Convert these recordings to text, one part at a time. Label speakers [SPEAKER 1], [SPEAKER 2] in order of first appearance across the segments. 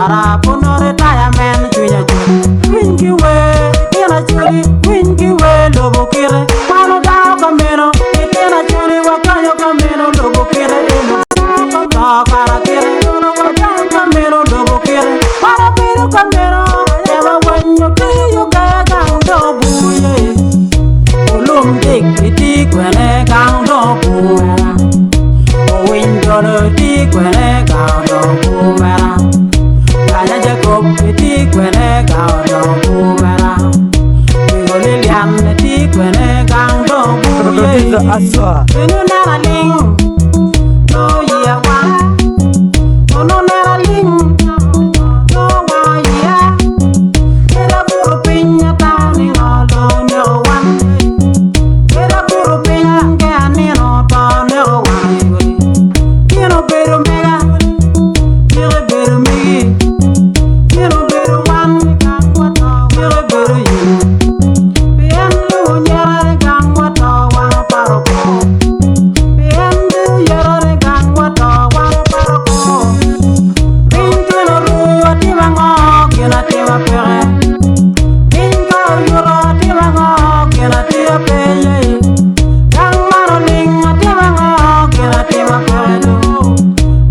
[SPEAKER 1] para puno retirement chuya chu winki we tena chuli winki we lobo kire pano da kamero tena chuli wakayo kamero lobo kire no para kire no wakayo kamero lobo kire para pero kamero eva wanyo tiyo gaga ndo buye ulum dik ti kwene gando bu o window ti kwene gando bu mera kaya jacob ti kwene gando bu mera go lilian ti kwene gando bu ye aswa no na ling no ya wa no na ling no wa ya era buru pinya tani no no one era buru pinya ke no to no one quiero pero mega quiero pero megi quiero pero one quiero pero you bien lo nyara gang wato wa paro ko bien lo nyara gang wato wa paro ko pinto no ru ti mango kena te wa pere pinto yoro ti mango kena te wa pele gang maro ling ti mango kena te wa pere do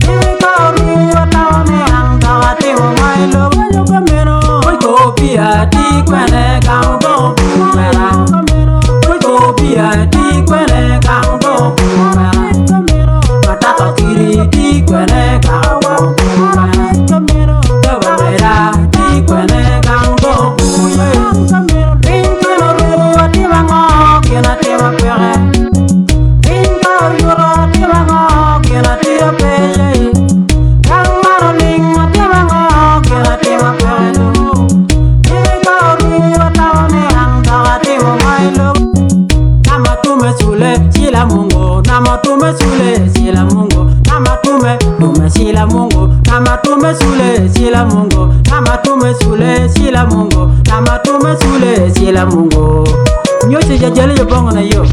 [SPEAKER 1] pinto ru ta ne anga wa te wa mai lo yo kamero oi ko pia ti kwene gang do mera oi ko pia ti kwene gang do mera matata tiri ti kwene gang do mera Gimara ti kwene gang do ye pinto no ru ti mango kena te wa pere pinto yoro ti mango kena te wa pele gang maro ling ti mango kena te wa pere do pinto ru ta ne anga ti wa mai lo namatume sule sila mungo namatume sule sila mungo namatume sila mungo namatume sule sila mungo namatume sule sila mungo namatume sule sila mungo nyote jajale yo bongo na yo